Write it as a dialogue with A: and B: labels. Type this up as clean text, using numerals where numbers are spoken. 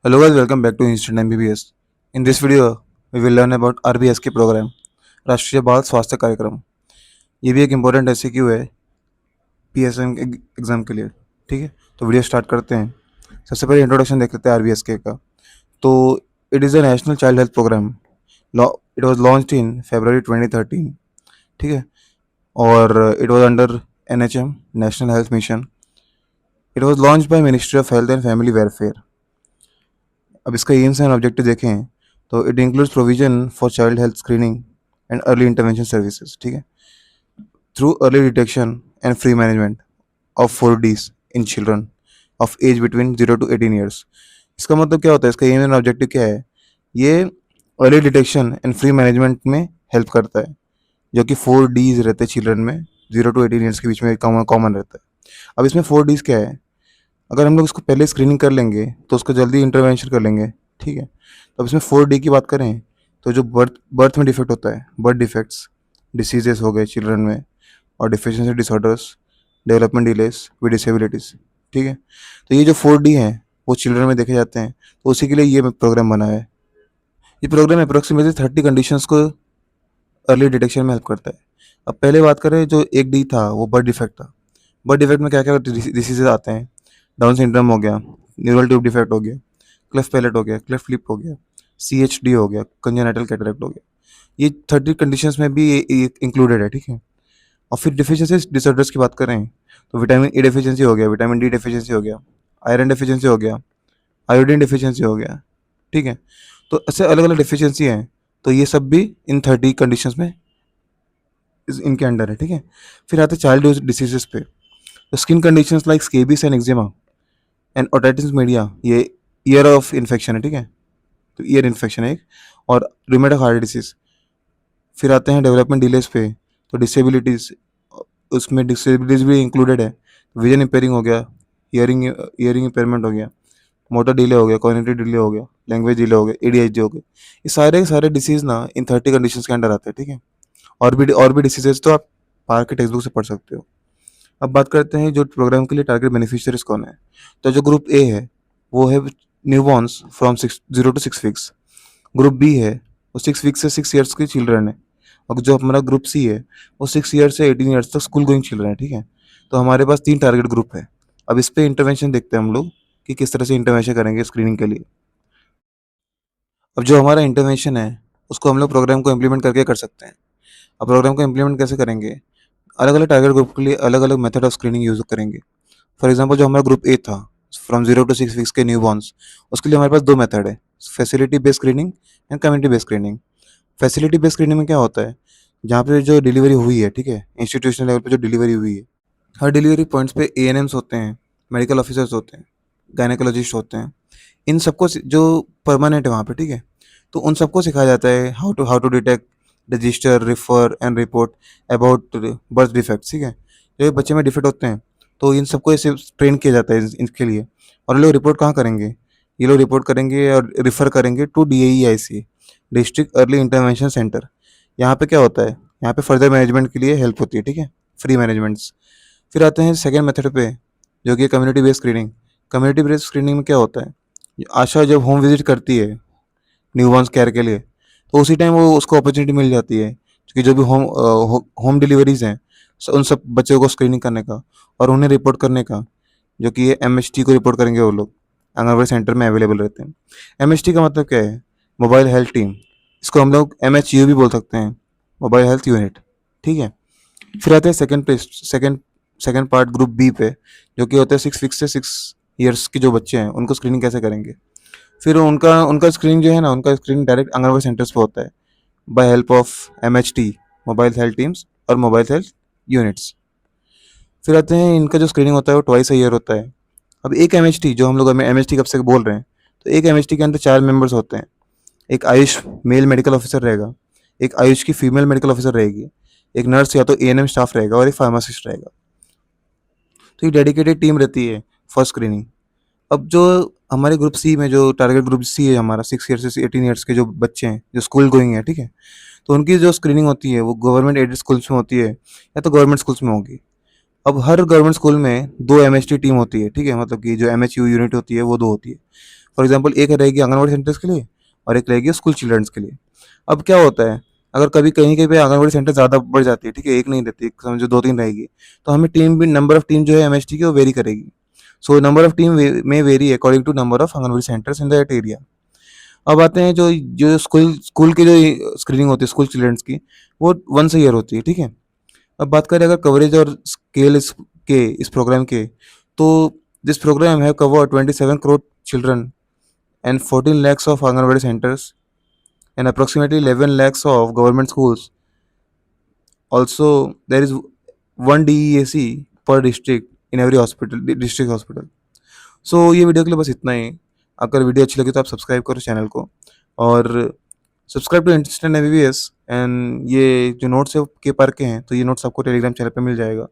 A: Hello guys, welcome back to Instant MBBS. In this video, we will learn about RBSK program, राष्ट्रीय बाल स्वास्थ्य कार्यक्रम। ये भी एक इम्पोर्टेंट एससीक्यू है पीएसएम एग्जाम के लिए। ठीक है, तो वीडियो स्टार्ट करते हैं। सबसे पहले इंट्रोडक्शन देख लेते हैं आरबीएसके का। तो it is a national child health programme. It was launched in February 2013। ठीक है, और it was under NHM national health mission. It was launched by ministry of health and family welfare. अब इसका एम्स एंड ऑब्जेक्टिव देखें तो it includes provision for child health screening and early intervention services. ठीक है, through early detection and free management of 4Ds in children of age between 0 to 18 years. इसका मतलब क्या होता है, इसका एम एंड ऑब्जेक्टिव क्या है? ये early detection and free management में हेल्प करता है, जो कि 4Ds रहते हैं चिल्ड्रन में 0 to 18 ईयर्स के बीच में कॉमन रहता है। अब इसमें 4Ds क्या है? अगर हम लोग इसको पहले स्क्रीनिंग कर लेंगे तो उसको जल्दी इंटरवेंशन कर लेंगे। ठीक है, तो अब इसमें 4D की बात करें तो जो बर्थ में डिफेक्ट होता है, बर्थ डिफेक्ट्स, डिसीजेस हो गए चिल्ड्रन में, और deficiency disorders, development delays with disabilities. ठीक है, तो ये जो 4D हैं वो चिल्ड्रन में देखे जाते हैं, तो उसी के लिए ये प्रोग्राम बना है। ये प्रोग्राम अप्रोक्सीमेटली 30 कंडीशंस को अर्ली डिटेक्शन में हेल्प करता है। अब पहले बात करें, जो एक डी था वो बर्थ डिफेक्ट था। बर्थ डिफेक्ट में क्या क्या डिसीजेज आते हैं? डाउन सिंड्रोम हो गया, न्यूरल ट्यूब डिफेक्ट हो गया, क्लेफ्ट पैलेट हो गया, क्लेफ्ट लिप हो गया, CHD हो गया, कंजेनिटल कैटरेक्ट हो गया। ये 30 कंडीशंस में भी इंक्लूडेड है। ठीक है, और फिर डिफिशियंसी डिसऑर्डर्स की बात करें तो विटामिन E डिफिशियंसी हो गया, विटामिन D डिफिशियंसी हो गया, आयरन डिफिशियंसी हो गया, आयोडीन डिफिशियंसी हो गया। ठीक है, तो ऐसे अलग अलग डिफिशियंसी हैं, तो ये सब भी इन 30 कंडीशंस में इनके अंडर है। ठीक है, फिर आते चाइल्ड डिसीजेस पे। तो skin conditions like scabies and eczema and otitis media, ये ईयर ऑफ इन्फेक्शन है। ठीक है, तो ईयर इन्फेक्शन है एक, और रूमेटॉइड हार्ट डिसीज। फिर आते हैं डेवलपमेंट डिलेस पे, तो डिसेबिलिटीज़, उसमें डिसेबिलिटीज़ भी इंक्लूडेड है। विजन इम्पेयरिंग हो गया, ईयरिंग इम्पेयरमेंट हो गया, मोटर डिले हो गया, कॉग्निटिव डिले हो गया, लैंग्वेज डिले हो गया, ADHD हो गया। ये सारे के सारे डिसीज ना इन 30 कंडीशंस के अंडर आते हैं। ठीक है, और भी डिसीजेस तो आप पार्क के टेक्स्ट बुक से पढ़ सकते हो। अब बात करते हैं जो प्रोग्राम के लिए टारगेट बेनिफिशियरीज कौन है। तो जो ग्रुप ए है वो है newborns from 0 to 6 weeks. Group B है वो 6 वीक्स से 6 ईयर्स के चिल्ड्रन है। और जो हमारा ग्रुप सी है वो 6 ईयर्स से 18 ईयर्स तक स्कूल गोइंग चिल्ड्रन है। ठीक है, तो हमारे पास 3 टारगेट ग्रुप है। अब इस पे इंटरवेंशन देखते हैं हम लोग कि किस तरह से इंटरवेंशन करेंगे स्क्रीनिंग के लिए। अब जो हमारा इंटरवेंशन है उसको हम लोग प्रोग्राम को इम्प्लीमेंट करके कर सकते हैं। अब प्रोग्राम को इम्प्लीमेंट कैसे करेंगे? अलग अलग टारगेट ग्रुप के लिए अलग अलग मेथड ऑफ स्क्रीनिंग यूज करेंगे। फॉर एग्जाम्पल, जो हमारा ग्रुप ए था फ्रॉम 0 to 6 वीक्स के न्यूबॉर्न्स, उसके लिए हमारे पास 2 मेथड है, facility based screening and community based screening. Facility based screening में क्या होता है, जहाँ पे जो डिलीवरी हुई है, ठीक है, इंस्टीट्यूशनल लेवल पे जो डिलीवरी हुई है, हर डिलीवरी पॉइंट्स पे ANMs होते हैं, मेडिकल ऑफिसर्स होते हैं, गायनेकोलॉजिस्ट होते हैं। इन सबको जो परमानेंट है वहाँ पे, ठीक है, तो उन सबको सिखाया जाता है how to detect, register, refer and report about birth defects. ठीक है, जो बच्चे में डिफेक्ट होते हैं तो इन सबको ऐसे ट्रेन किया जाता है इनके लिए। और ये लोग रिपोर्ट कहाँ करेंगे? ये लोग रिपोर्ट करेंगे और रिफ़र करेंगे to DAEIC, district early intervention centre. यहाँ पे क्या होता है, यहाँ पे फर्दर मैनेजमेंट के लिए हेल्प होती है। ठीक है, फ्री मैनेजमेंट्स। फिर आते हैं सेकेंड मेथड पे, जो कि community based screening. Community based screening में क्या होता है, आशा जब होम विजिट करती है न्यूबॉर्न्स केयर के लिए, तो उसी टाइम वो उसको अपॉर्चुनिटी मिल जाती है क्योंकि जो भी होम डिलीवरीज हैं, उन सब बच्चों को स्क्रीनिंग करने का और उन्हें रिपोर्ट करने का, जो कि ये MHT को रिपोर्ट करेंगे वो लोग, आंगनबाड़ी सेंटर में अवेलेबल रहते हैं। MHT का मतलब क्या है? Mobile health team. इसको हम लोग MHU भी बोल सकते हैं, मोबाइल हेल्थ यूनिट। ठीक है, फिर आते हैं सेकेंड पार्ट ग्रुप बी पे, जो कि होता है 6 वीक्स से 6 ईयर्स के जो बच्चे हैं उनको स्क्रीनिंग कैसे करेंगे। फिर उनका उनका स्क्रीनिंग जो है ना, उनका स्क्रीनिंग डायरेक्ट आंगनबाड़ी सेंटर्स पे होता है by help of MHT, mobile health teams और मोबाइल हेल्थ यूनिट्स। फिर आते हैं इनका जो स्क्रीनिंग होता है वो ट्वाइस अ ईयर होता है। अब एक MHT, जो हम लोग MHT कब से बोल रहे हैं, तो एक MHT के अंदर 4 मेंबर्स होते हैं। एक आयुष मेल मेडिकल ऑफिसर रहेगा, एक आयुष की फीमेल मेडिकल ऑफिसर रहेगी, एक नर्स या तो ANM स्टाफ रहेगा और एक फार्मासिस्ट रहेगा। तो ये डेडिकेटेड टीम रहती है फर्स्ट स्क्रीनिंग। अब जो हमारे ग्रुप सी में जो टारगेट ग्रुप सी है हमारा, 6 ईयर से 18 ईयर्स के जो बच्चे हैं जो स्कूल गोइंग है, ठीक है, तो उनकी जो स्क्रीनिंग होती है वो गवर्नमेंट एडेड स्कूल्स में होती है या तो गवर्नमेंट स्कूल्स में होगी। अब हर गवर्नमेंट स्कूल में 2 MHT टीम होती है। ठीक है, मतलब कि जो MHU यूनिट होती है वो 2 होती है। फॉर एग्जांपल एक रहेगी आंगनबाड़ी सेंटर्स के लिए और एक रहेगी स्कूल चिल्ड्रंस के लिए। अब क्या होता है, अगर कभी कहीं कहीं पे आंगनबाड़ी सेंटर ज़्यादा बढ़ जाती है, ठीक है, एक नहीं रहती, समझो 2-3 रहेगी, तो हमें टीम भी, नंबर ऑफ टीम जो है एमएचटी की वो वेरी करेगी। सो नंबर ऑफ टीम में vary according to number of anganwadi centres in that area. अब आते हैं जो जो स्कूल स्कूल की जो स्क्रीनिंग होती है स्कूल चिल्ड्रंस की, वो वंस ईयर होती है, ठीक है। अब बात करें अगर कवरेज और स्केल इस प्रोग्राम के, तो this programme have cover 27 crore children and 14 lakhs of Anganwadi centers and approximately 11 lakhs of government schools. Also, there is one DEAC per district in every hospital, district hospital. So ये video के लिए बस इतना ही। अगर video अच्छी लगी तो आप सब्सक्राइब करो चैनल को, और subscribe to instant MBBS. And ये जो नोट्स है के पार के हैं, तो ये नोट्स आपको टेलीग्राम चैनल पे मिल जाएगा।